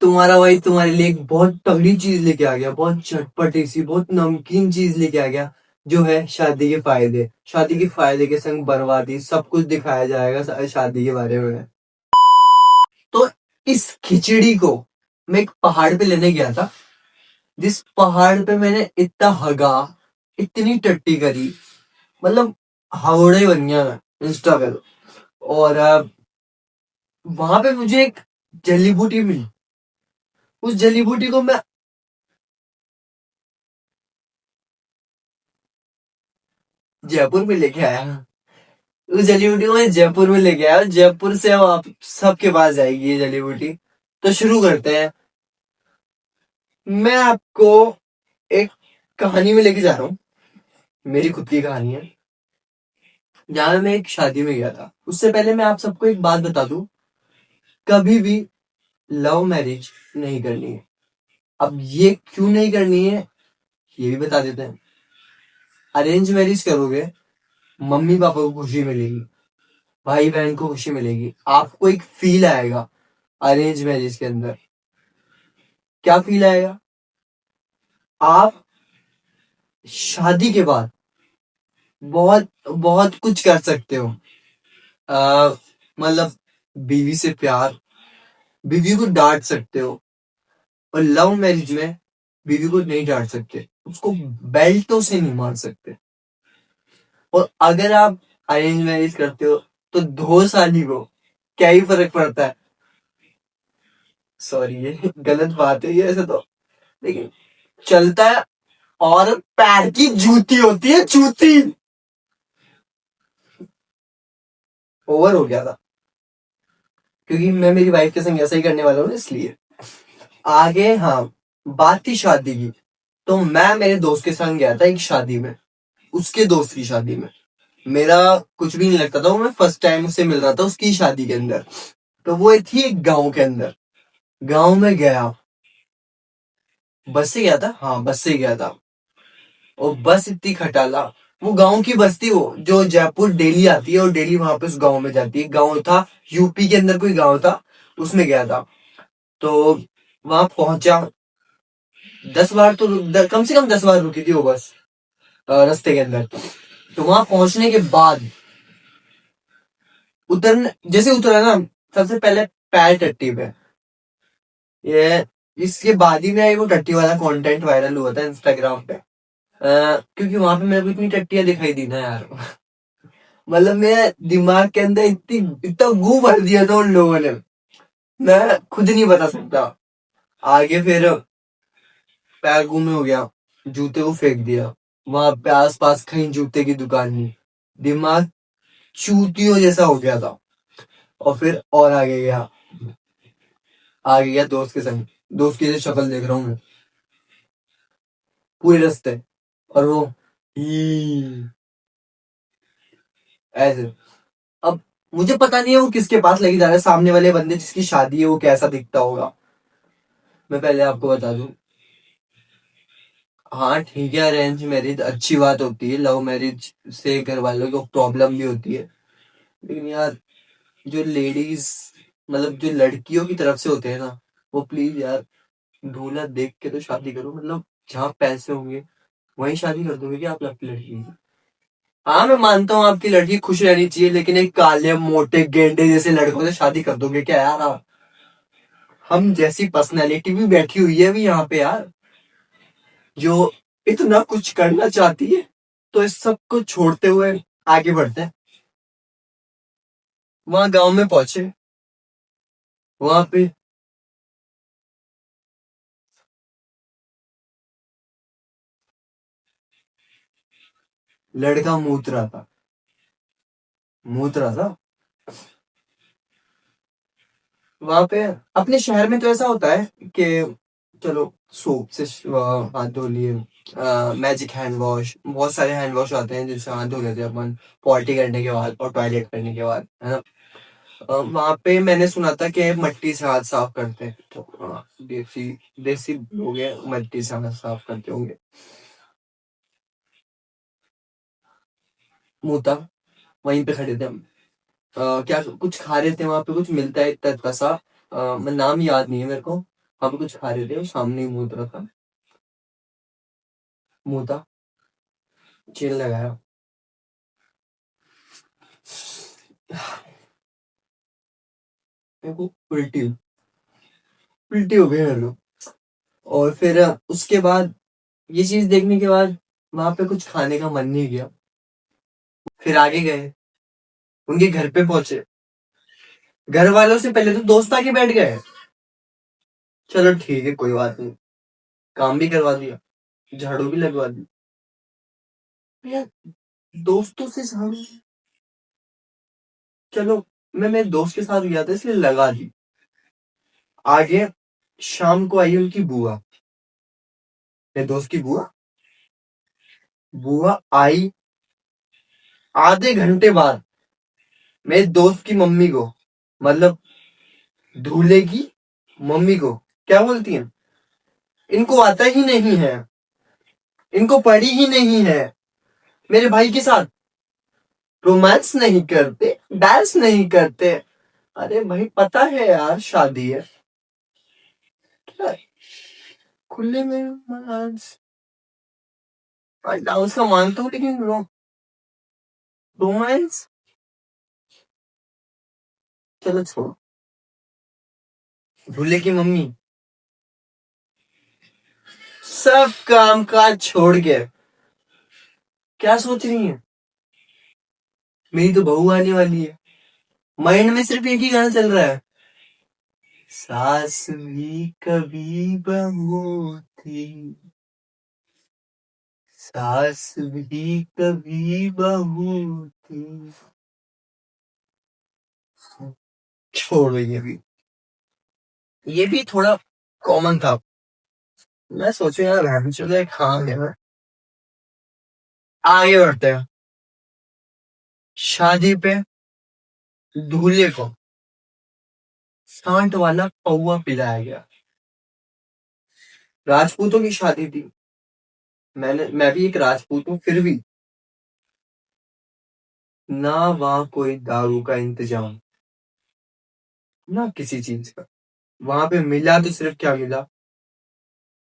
तुम्हारा भाई तुम्हारे लिए एक बहुत तगड़ी चीज लेके आ गया, बहुत चटपटी सी, बहुत नमकीन चीज लेके आ गया, जो है शादी के फायदे। शादी के फायदे के संग बर्बादी, सब कुछ दिखाया जाएगा शादी के बारे में। तो इस खिचड़ी को मैं एक पहाड़ पे लेने गया था, जिस पहाड़ पे मैंने इतना हगा, इतनी टट्टी करी, मतलब हावड़ा ही बन गया मैं इंस्टा पे। और वहां पे मुझे एक जली बूटी मिली। उस जली बूटी को मैं जयपुर में लेके आया। उस जली बूटी को मैं जयपुर में लेके आया, जयपुर से अब आप सबके पास जाएगी ये जली बूटी। तो शुरू करते हैं। मैं आपको एक कहानी में लेके जा रहा हूँ, मेरी खुद की कहानी है, जहाँ मैं एक शादी में गया था। उससे पहले मैं आप सबको एक बात बता दूं, कभी भी लव मैरिज नहीं करनी है। अब ये क्यों नहीं करनी है ये भी बता देते हैं। अरेंज मैरिज करोगे, मम्मी पापा को खुशी मिलेगी, भाई बहन को खुशी मिलेगी, आपको एक फील आएगा अरेंज मैरिज के अंदर। क्या फील आएगा? आप शादी के बाद बहुत बहुत कुछ कर सकते हो। मतलब बीवी से प्यार, बीवी को डांट सकते हो। और लव मैरिज में बीवी को नहीं डांट सकते, उसको बेल्टों से नहीं मार सकते। और अगर आप अरेंज मैरिज करते हो तो 2 साली को क्या ही फर्क पड़ता है। सॉरी, ये गलत बात है ये ऐसे तो, लेकिन चलता है। और पैर की जूती होती है, जूती। ओवर हो गया था, क्योंकि मैं मेरी वाइफ के संग ऐसा ही करने वाला हूँ, इसलिए। आगे, हाँ, बात थी शादी की। तो मैं मेरे दोस्त के संग गया था एक शादी में, उसके दोस्त की शादी में। मेरा कुछ भी नहीं लगता था, वो मैं फर्स्ट टाइम उससे मिल रहा था उसकी शादी के अंदर। तो वो थी एक गांव के अंदर। गांव में गया, बस से गया था, हाँ बस से गया था। और बस इतनी खटाला, वो गांव की बस थी, वो जो जयपुर डेली आती है और डेली वहां पे उस गांव में जाती है। गांव था यूपी के अंदर, कोई गांव था, उसमें गया था। तो वहां पहुंचा, 10 बार तो कम से कम 10 बार रुकी थी वो बस रास्ते के अंदर। तो वहां पहुंचने के बाद उतर जैसे उतरा ना, सबसे पहले पैर टट्टी पे। ये इसके बाद ही में वो टट्टी वाला कंटेंट वायरल हुआ था इंस्टाग्राम पे। क्योंकि वहां पे मेरे को इतनी टट्टियां दिखाई दी ना यार। मतलब मेरे दिमाग के अंदर इतनी इतना गू भर दिया था उन लोगों ने, मैं खुद नहीं बता सकता। आगे फिर पैर गू में हो गया, जूते को फेंक दिया। वहां पे आस पास कहीं जूते की दुकान नहीं, दिमाग चूतियों जैसा हो गया था। और फिर और आगे गया दोस्त के संग। दोस्त की शक्ल देख रहा हूँ मैं पूरे रास्ते, और वो ही ऐसे। अब मुझे पता नहीं है वो किसके पास लेके जा रहा है, सामने वाले बंदे जिसकी शादी है वो कैसा दिखता होगा। मैं पहले आपको बता दूं, हाँ ठीक है, अरेंज मैरिज अच्छी बात होती है, लव मैरिज से घर वालों को प्रॉब्लम भी होती है। लेकिन यार, जो लेडीज, मतलब जो लड़कियों की तरफ से होते हैं ना, वो प्लीज यार, दूल्हा देख के तो शादी करो। मतलब जहाँ पैसे होंगे वहीं शादी कर दोगे क्या आप आपकी लड़की? हाँ मैं मानता हूँ आपकी लड़की खुश रहनी चाहिए, लेकिन एक काले मोटे गेंडे जैसे लड़कों से शादी कर दोगे क्या यार आप? हम जैसी पर्सनैलिटी भी बैठी हुई है अभी यहाँ पे यार, जो इतना कुछ करना चाहती है। तो इस सब को छोड़ते हुए आगे बढ़ते हैं। वहां गांव में पहुंचे, वहां पे लड़का मूत रहा था। वहां पे अपने शहर में तो ऐसा होता है कि चलो सोप से हाथ धो लिए, मैजिक हैंड वॉश, बहुत सारे हैंड वॉश आते हैं जिनसे हाथ धो लेते हैं अपन पॉटी करने के बाद और टॉयलेट करने के बाद, है ना। वहां पे मैंने सुना था कि मट्टी से हाथ साफ करते हैं। तो देसी देसी लोग हैं, मट्टी से हाथ साफ करते होंगे। मुंह था, वहीं पे खड़े थे हम। क्या कुछ खा रहे थे वहां पे, कुछ मिलता है इतना इतना सा, मैं नाम याद नहीं है मेरे को। हम कुछ खा रहे थे, वो सामने ही मूत रहा था, मूता, चिल लगाया, मेरे को उल्टी हो गई मेरे को। और फिर उसके बाद ये चीज देखने के बाद वहां पे कुछ खाने का मन नहीं किया। फिर आगे गए, उनके घर पे पहुंचे, घर वालों से पहले तो दोस्त आके बैठ गए। चलो ठीक है, कोई बात नहीं, काम भी करवा दिया, झाड़ू भी लगवा दी। यार दोस्तों से झाड़ू, चलो मैं मेरे दोस्त के साथ गया था इसलिए लगा दी। आगे शाम को आई उनकी बुआ, मेरे दोस्त की बुआ। बुआ आई आधे घंटे बाद, मेरे दोस्त की मम्मी को, मतलब दूल्हे की मम्मी को, क्या बोलती हैं, इनको आता ही नहीं है, इनको पड़ी ही नहीं है, मेरे भाई के साथ रोमांस नहीं करते, डांस नहीं करते। अरे भाई पता है यार शादी है, क्या खुले में रोमांस, डांस का मानता हूँ लेकिन रोमांस, चलो छोड़ो। दूल्हे की मम्मी सब काम काज छोड़ के क्या सोच रही है, मेरी तो बहू आने वाली है। माइंड में सिर्फ एक ही गाना चल रहा है, सास भी कभी बहू थी, सास भी कभी बहू थी। छोड़ो, ये भी थोड़ा कॉमन था। मैं सोचू यार रहने चलो एक, हाँ यार। आगे बढ़ते हैं, शादी पे दूल्हे को सांठ वाला पौवा पिलाया गया। राजपूतों की शादी थी, मैं भी एक राजपूत हूँ, फिर भी ना वहां कोई दारू का इंतजाम, ना किसी चीज का। वहां पे मिला तो सिर्फ क्या मिला,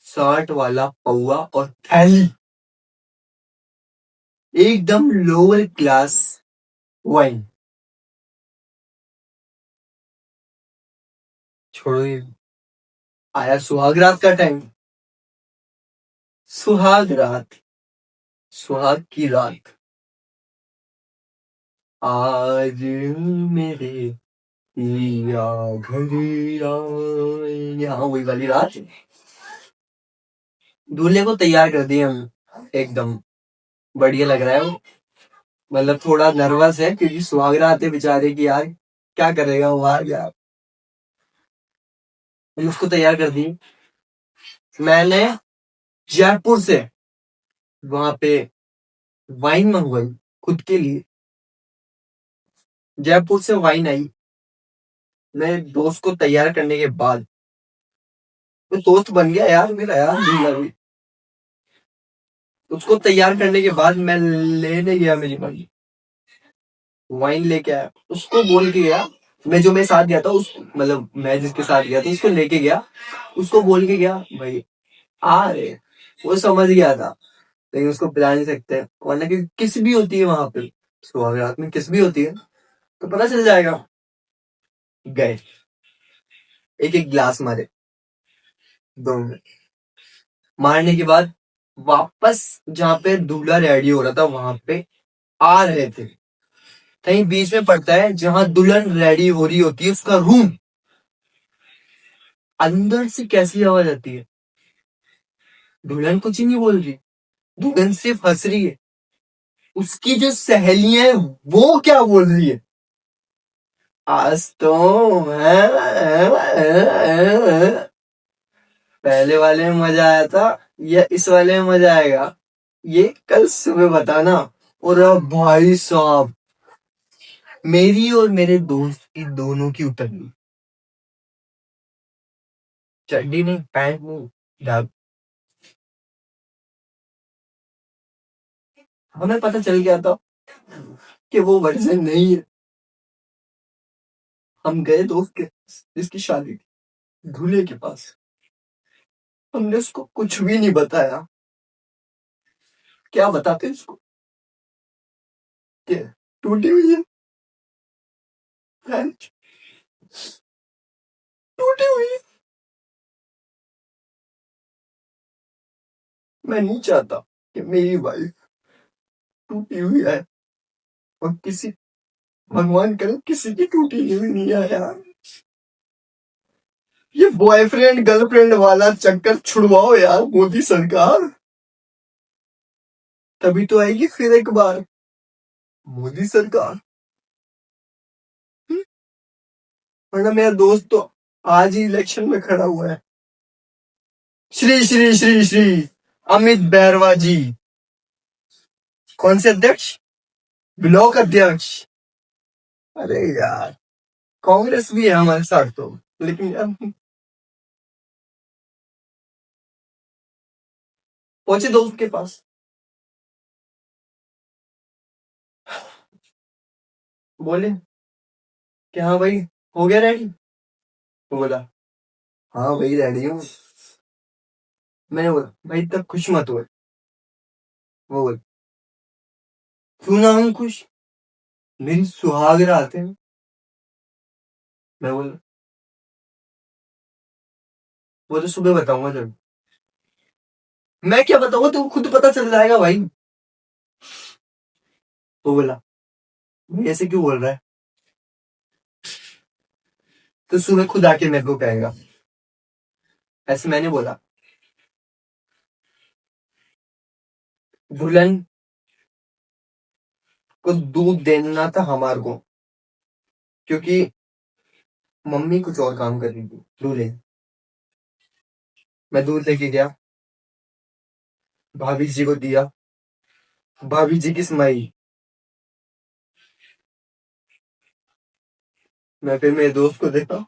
सांठ वाला पौवा और थैली, एकदम लोअर क्लास वाइन। छोड़ो ये, आया सुहाग रात का टाइम, सुहाग रात, सुहाग की रात। आज मेरे पिया घर आए, हाँ वही वाली रात। दूल्हे को तैयार कर दिए हम, एकदम बढ़िया लग रहा है वो। मतलब थोड़ा नर्वस है क्योंकि सुहाग रात है बेचारे की यार, क्या करेगा वो आ गया। मैंने उसको तैयार कर दी, मैंने जयपुर से वहां पे वाइन मंगवाई खुद के लिए, जयपुर से वाइन आई। मेरे दोस्त को तैयार करने के बाद, वो दोस्त बन गया यार मेरा यार, दूल्हा भी। उसको तैयार करने के बाद मैं लेने गया मेरी मम्मी, वाइन लेके आया, उसको बोल के गया, मैं जो मेरे साथ गया था उस, मतलब मैं जिसके साथ गया था उसको लेके गया, उसको बोल के गया भाई आ रहे। वो समझ गया था, लेकिन उसको पिला नहीं सकते, वरना कि किस भी होती है वहां पे, सुहाग रात में किस भी होती है, तो पता चल जाएगा। गए, एक एक गिलास मारे, दोनों मारने के बाद वापस जहाँ पे दूल्हा रेडी हो रहा था वहां पे आ रहे थे, कहीं बीच में पड़ता है जहां दुल्हन रेडी हो रही होती है उसका रूम, अंदर से कैसी आवाज आती है, दुल्हन कुछ ही नहीं बोल रही, दुल्हन सिर्फ हंस रही है, उसकी जो सहेलियां हैं वो क्या बोल रही है, आज तो पहले वाले में मजा आया था या इस वाले में मजा आएगा, ये कल सुबह बताना। और अब भाई साहब, मेरी और मेरे दोस्त की दोनों की उतर गई, चड्डी नहीं, पैंट नहीं, दाग। हमें पता चल गया था कि वो वर्जन नहीं है। हम गए दोस्त के जिसकी शादी थी, दूल्हे के पास, हमने उसको कुछ भी नहीं बताया। क्या बताते उसको? क्या टूटी हुई है? फ्रेंच टूटी हुई है। मैं नहीं चाहता कि मेरी वाइफ टूटी हुई है, और किसी, भगवान करे किसी की टूटी हुई नहीं है यार। ये बॉयफ्रेंड गर्लफ्रेंड वाला चक्कर छुड़वाओ यार मोदी सरकार, तभी तो आएगी फिर एक बार मोदी सरकार। हम्म? वरना मेरा दोस्त तो आज ही इलेक्शन में खड़ा हुआ है। श्री श्री श्री श्री अमित बैरवा जी। कौन से अध्यक्ष? ब्लॉक अध्यक्ष। अरे यार, कांग्रेस भी है हमारे साथ तो, लेकिन यार पहुंचे दोस्त के पास, बोले कि हाँ भाई हो गया रेडी। वो बोला हाँ भाई रेडी हूँ। मैंने बोला भाई तब खुश मत हो। वो बोला क्यों ना हूँ खुश, मेरी सुहाग रात है। मैं बोला वो तो सुबह बताऊंगा जब। मैं क्या बताऊंगा, तुम खुद पता चल जाएगा भाई। वो बोला भाई ऐसे क्यों बोल रहा है, तो सुबह खुद आके मेरे को कहेगा। ऐसे मैंने बोला दुल्हन को दूध देना था हमारे को, क्योंकि मम्मी कुछ और काम कर रही थी दूल्हे। मैं दूध लेके गया, भाभी जी को दिया, भाभी जी की स्माइल। मैं फिर मेरे दोस्त को देखा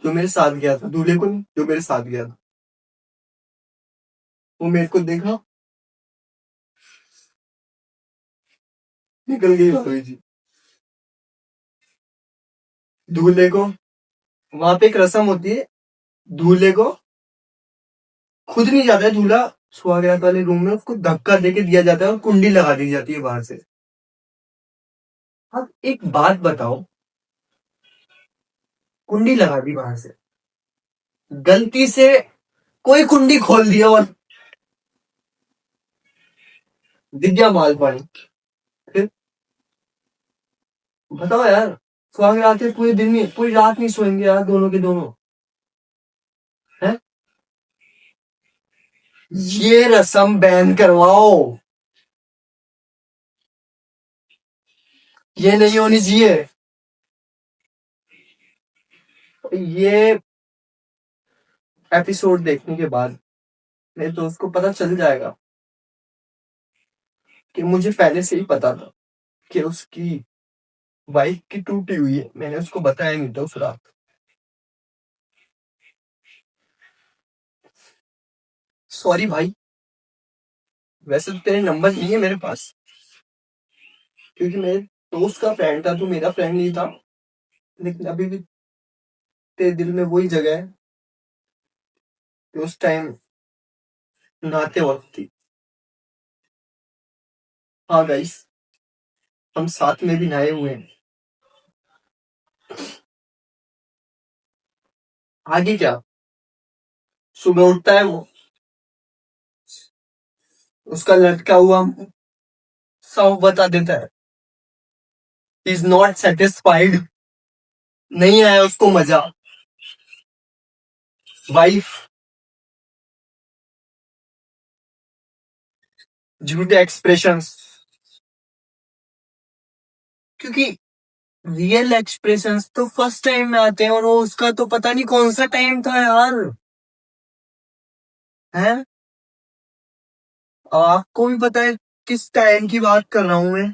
जो मेरे साथ गया था, दूल्हे को नहीं, जो मेरे साथ गया था। वो मेरे को देखा, निकल गई भाभी जी। दूल्हे को, वहां पे एक रस्म होती है, दूल्हे को खुद नहीं जाता है दूल्हा सुहागरात वाले रूम में, उसको धक्का देके दिया जाता है और कुंडी लगा दी जाती है बाहर से। अब एक बात बताओ, कुंडी लगा दी बाहर से, गलती से कोई कुंडी खोल दिया और दिख गया माल पानी, फिर बताओ यार। सुहागरात है, पूरे दिन में पूरी रात नहीं सोएंगे यार दोनों के दोनों, है? ये रस्म बैन करवाओ, ये नहीं होनी चाहिए। ये एपिसोड देखने के बाद मेरे दोस्त को पता चल जाएगा कि मुझे पहले से ही पता था कि उसकी वाइफ की टूटी हुई है, मैंने उसको बताया नहीं था उस रात। सॉरी भाई, वैसे तो तेरे नंबर नहीं है मेरे पास, क्योंकि मेरे दोस्त का फ्रेंड था, तू मेरा फ्रेंड नहीं था, लेकिन अभी भी तेरे दिल में वही जगह है कि उस टाइम नहाते वक्त थी। हाँ गाइस, हम साथ में भी नहाए हुए हैं। आगे क्या, सुबह उठता है वो, उसका लटका हुआ सब बता देता है, इज नॉट सेटिस्फाइड, नहीं आया उसको मजा। वाइफ झूठे एक्सप्रेशंस, क्योंकि रियल एक्सप्रेशंस तो फर्स्ट टाइम में आते हैं, और वो उसका तो पता नहीं कौन सा टाइम था यार, है? आपको भी पता है किस टाइम की बात कर रहा हूं मैं।